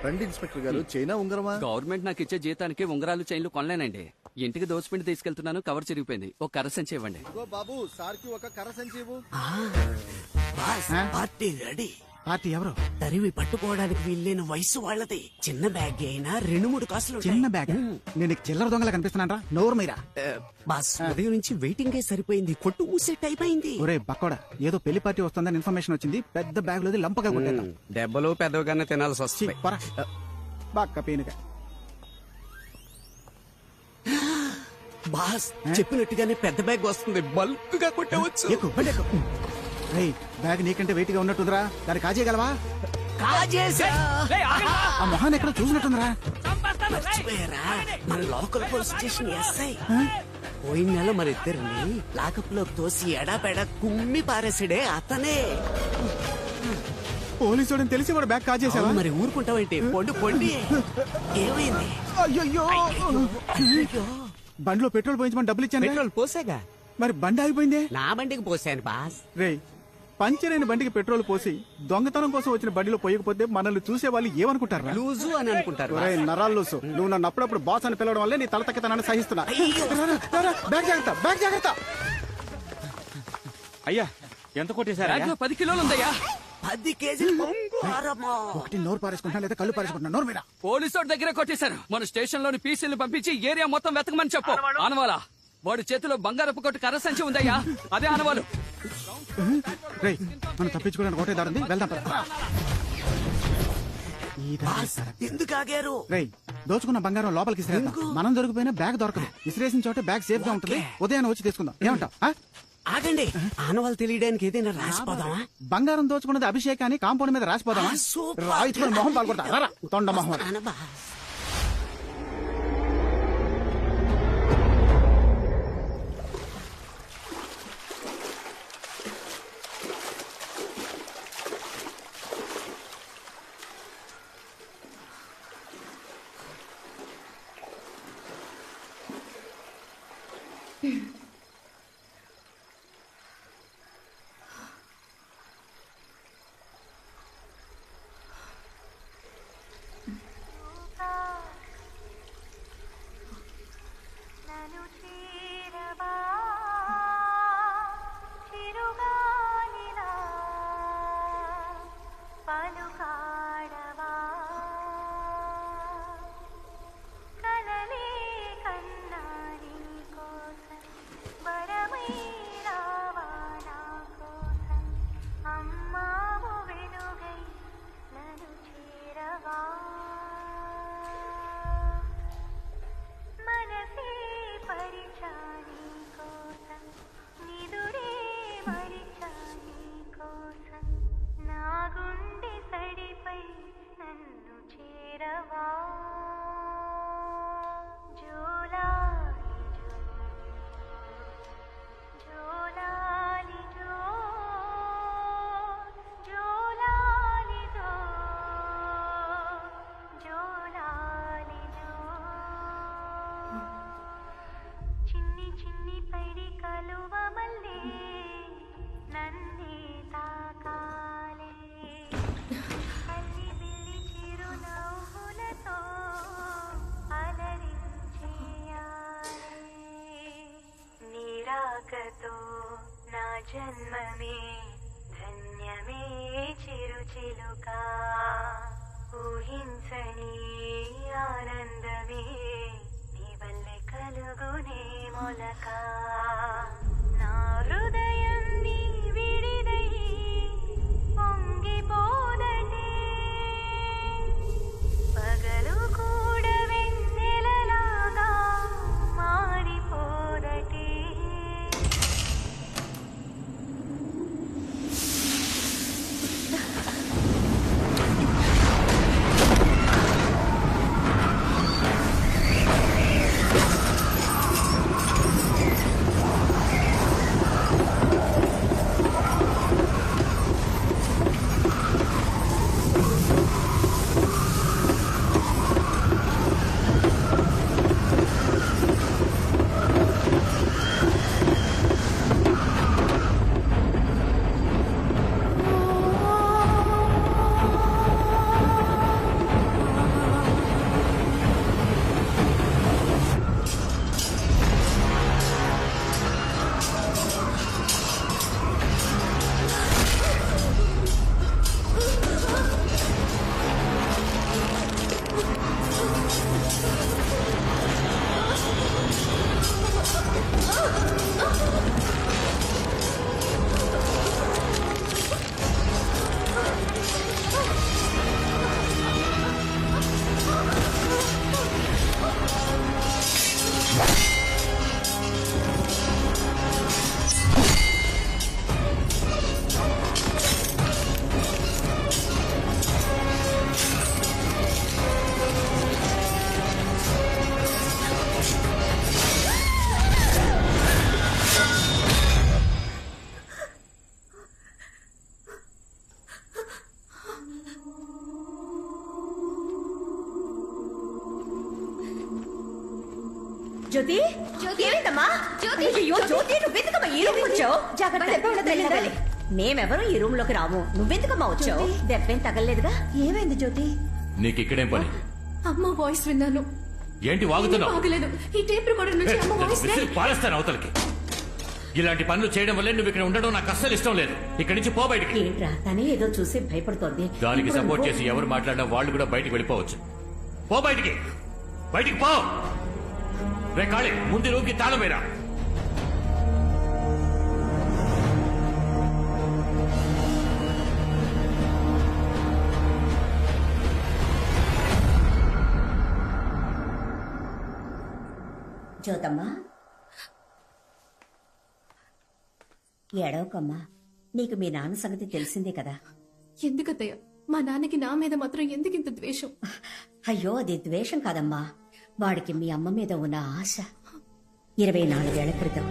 రండి ఇన్స్పెక్టర్ గారు. China ఉంగరమా? Government నాకు ఇచ్చే జీతానికి ఉంగరాలు చైన్లు కొనలేనండి. ఇంటికి దోసిపిండి తీసుకెళ్తున్నాను, కవర్ చిరిగిపోయింది. ఒక కర్ర సంచి ఇవ్వండి. ఇదిగో బాబు, సార్కి ఒక కర్ర సంచి ఇవ్వు. Party ready. పార్టీ ఎవరు? తరివి పట్టుకోవడానికి వీల్లేని వయసు వాళ్ళది. చిన్న బ్యాగ్ అయినా 2-3 కాసులు చిన్న బ్యాగ్. నేను చిల్లర దొంగలా కనిపిస్తున్నాను రా. నోరు మీరా. బాస్, ఉదయం నుంచి వెయిటింగ్ సరిపోయింది. కొట్టు మూసే టైప్ అయింది. ఒరే బక్కోడా, ఏదో పెళ్లి పార్టీ వస్తుందని ఇన్ఫర్మేషన్ వచ్చింది. పెద్ద బ్యాగ్ లోది లంపగా కొట్టేద్దాం. దెబ్బలు పెద్దగానే తినాల్సి వస్తుంది. బాక్క పీనుక. బాస్ చెప్పినట్టుగానే పెద్ద బ్యాగ్ వస్తుంది. బల్క్ గా కొట్టవచ్చు. బ్యాగ్ నీకంటే వెయిట్ గా ఉన్నట్టుందిరా. దాన్ని కాజేయగలవా? ఆ మొహాన్ని ఎక్కడ చూసినట్టుందిరా. మన లోకల్ పోలీస్ స్టేషన్ ఎస్ఐ పోయిన నెల మన ఇద్దరిని లాకప్ లోకి తోసి ఎడాపెడా కుమ్మి పారేసాడే అతనే. పోలీసు తెలిసి వాడు బ్యాగ్ కాజేసావా? మరి ఊరుకుంటావేంటి? పొండి పొండి. ఏమైంది? అయ్యో, బండిలో పెట్రోల్ పోయించమని డబ్బులు ఇచ్చాను. పెట్రోల్ పోసాగా. మరి బండి ఆగిపోయిందే. నా బండికి పోసాను బాస్. రే, పంచర్ అయిన బండికి పెట్రోల్ పోసి దొంగతనం కోసం వచ్చిన బండిలో పోయకపోతే మనల్ని చూసే వాళ్ళు ఏమనుకుంటారు? లూజు అని అనుకుంటారు. నరాలు లూసు. నువ్వు నన్ను అప్పుడప్పుడు బాస్ అని పిలవడం వల్లే నీ తల తక్కతనాన్ని సహిస్తున్నా. బ్యాగ్ జాగ్రత్త, బ్యాగ్ జాగ్రత్త. అయ్యా, ఎంత కొట్టేశారు? 10 కిలోలు ఉందయ్యా. 10 కేజీలు ఒకటి నోరు పారేసుకుంటున్నా లేదా కళ్ళు పారేసుకుంటున్నా. నోరు మీద. పోలీసు దగ్గరే కొట్టేశారు. మన స్టేషన్ లోని పీసీలు పంపించి ఏరియా మొత్తం వెతకమని చెప్పు. ఆనవాలా వాడి చేతిలో బంగారపు కొట్టు కర్ర సంచి ఉందయ్యా. అదే ఆనవాలు. రేయ్, మనం తప్పించుకోవడానికి ఒకటే దారి ఉంది. వెళ్దాం. ఎందుకు ఆగారు? రేయ్, దోచుకున్న బంగారం లోపలికి ఇసిరేద్దాం. మనం దొరికిపోయినా బ్యాగ్ దొరకదు. ఇసిరేసిన చోట బ్యాగ్ సేఫ్ గా ఉంటుంది. ఉదయాన్నే వచ్చి తీసుకుందాం. ఏమంటావ్? ఆగండి, ఆనవాళ్ళు తెలియడానికి ఏదైనా రాసిపోదామా? బంగారం దోచుకున్నది అభిషేక్ అని కాంపౌండ్ మీద రాసిపోదామా? రాయించుకుని మొహం పాల్గొడతా. తొండ మొహం. జన్మమే ధన్యమే చిరుచిలుక ఊహించని ఆనందమే నీ వల్లే కలుగునే మొలక నా హృదయం నీ విడిదై పొంగిపోదటే పగలు కూడా వెన్నెలలాగా మారిపోదటే జ్యోతి ఏమైందమ్మా అయ్యో జ్యోతి నువ్వెందుకమ్మా ఈ రూమ్ వచ్చావు జాగ్రత్త మేమెవరూ ఈ రూమ్ లోకి రాము నువ్వెందుకమ్మా వచ్చావు దెబ్బేం తగలలేదుగా ఏమైంది జ్యోతి నీకు ఇక్కడేం పని? అమ్మ వాయిస్ విన్నాను. ఏంటి వాగుతున్నావు? ఆగలేదు. ఈ టేప్ రికార్డర్ నుంచి అమ్మ వాయిస్ విసిరి పారేస్తాను అవతలకి. ఇలాంటి పనులు చేయడం వల్లే నువ్వు ఇక్కడ ఉండడం నాకు అస్సలు ఇష్టం లేదు. ఇక్కడి నుంచి పో బయటికి. ఏంట్రా తనే ఏదో చూసి భయపడుతోంది దానికి ఇప్పుడు సపోర్ట్ నువ్వు- చేసి ఎవరు మాట్లాడినా వాళ్ళు కూడా బయటికి వెళ్ళిపోవచ్చు. పో బయటికి, బయటికి పో. రే కాళీ, ముందు రూమ్కి తాళం వేరా. జ్యోతమ్మా ఏడవకమ్మా నీకు మీ నాన్న సంగతి తెలిసిందే కదా ఎందుకత్తయ్య మా నాన్నకి నా మీద మాత్రం ఎందుకింత ద్వేషం? అయ్యో అది ద్వేషం కాదమ్మా వాడికి మీ అమ్మ మీద ఉన్న ఆశ 24 ఏళ్ల క్రితం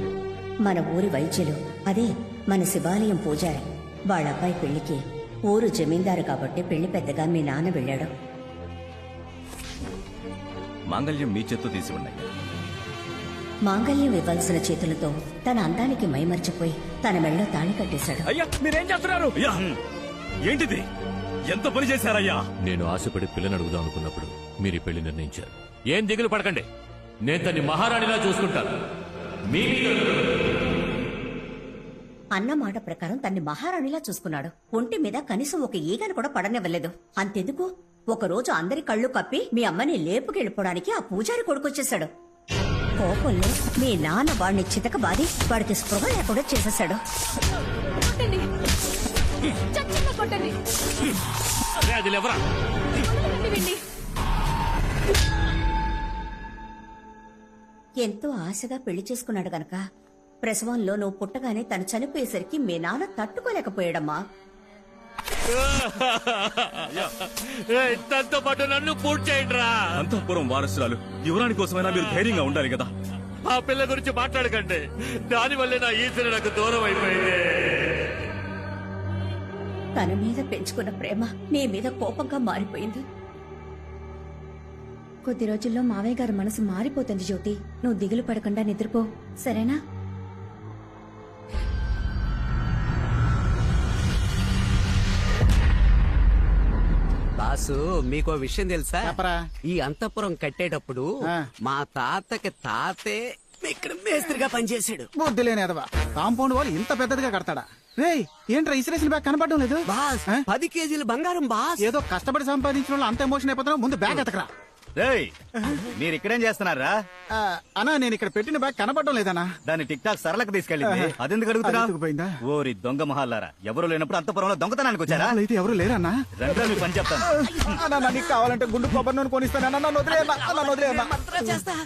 మన ఊరి వైద్యులు అదే మన శివాలయం పూజారి వాళ్ళ అబ్బాయి పెళ్లికి ఊరు జమీందారు కాబట్టి పెళ్లి పెద్దగా మీ నాన్న వెళ్ళాడు మాంగళ్యం మీ చేత్తో తీసి ఉన్నాయి. మాంగళ్యం ఇవ్వాల్సిన చేతులతో తన అందానికి మైమర్చిపోయి తన మెళ్ళో తాళి కట్టేశాడు అయ్యా మీరేం చేస్తున్నారు? అయ్యా ఏంటిది? ఎంత పని చేశారయ్యా? నేను ఆశపడి పిల్లని అడుగుదాం అనుకున్నప్పుడు మీరు ఈ పెళ్లి నిర్ణయించారు. ఏం దిగులు పడకండి, నేను తన్ని మహారాణిలా చూసుకుంటాను. మీ అన్న మాట ప్రకారం తన్ని మహారాణిలా చూసుకున్నాడు ఒంటి మీద కనీసం ఒక ఈగను కూడా పడనివ్వలేదు అంతెందుకు ఒకరోజు అందరి కళ్ళు కప్పి మీ అమ్మని లేపుకెళ్ళిపోవడానికి ఆ పూజారి కొడుకొచ్చేశాడు కోపంలో మీ నాన్న వాడిని చితకబాది వాడికి స్పృహ లేకుండా చేసేశాడు కొట్టండి. చచ్చిన కొట్టండి. అరే అది లేవరా. వదలండి వీణ్ణి. ఎంతో ఆశగా పెళ్లి చేసుకున్నాడు గనక ప్రసవంలో నువ్వు పుట్టగానే తను చనిపోయేసరికి మీ నాన్న తట్టుకోలేకపోయాడమ్మా తనతో పాటు నన్ను పూర్తి చేయండి రా. అంతఃపురం వారసురాలు యువరాణి కోసమైనా మీరు ధైర్యంగా ఉండాలి కదా. ఆ పిల్ల గురించి మాట్లాడకండి, దానివల్లే నా ఈశ్వరు నాకు దూరం అయిపోయింది. తన మీద పెంచుకున్న ప్రేమ నీ మీద కోపంగా మారిపోయింది కొద్ది రోజుల్లో మావయ్య గారి మనసు మారిపోతుంది జ్యోతి నువ్వు దిగులు పడకుండా నిద్రపో సరేనా బాసు మీకో విషయం తెలుసా? చెప్పరా. ఈ అంతఃపురం కట్టేటప్పుడు ఆ. మా తాతకి తాతే ఇక్కడ మేస్త్రిగా పనిచేశాడు. బుద్ధి లేని ఎదవా కాంపౌండ్ వాళ్ళు ఇంత పెద్దదిగా కడతాడా? రేయ్ ఏంట్రా ఇసిరేసిన బ్యాగ్ కనపడడం లేదు? బాస్ ఆ? 10 కేజీల బంగారం బాస్. ఏదో కష్టపడి సంపాదించిన వాళ్ళు అంత ఎమోషన్ అయిపోతున్నావు ముందు బ్యాగ్ ఎతకరా. రేయ్ మీరు ఇక్కడేం చేస్తున్నారా? అన్నా నేను ఇక్కడ పెట్టిన బ్యాగ్ కనపడడం లేదన్నా. దాన్ని టిక్ టాక్ సరళకు తీసుకెళ్ళింది. అదెందుకు అడుగుతున్నా? అది ఎత్తుకుపోయిందా? ఓరి దొంగ మహాలారా, ఎవరు లేనప్పుడు అంతపురంలో దొంగతనానికి వచ్చారా? అయితే ఎవరు లేరన్నా? రండ్రా మీ పని చెప్తాను. నీకు కావాలంటే గుండు కొబ్బరి నూనె కొనిస్తాను. నన్ను వదిలేయన్నా. మంత్రం చేస్తా.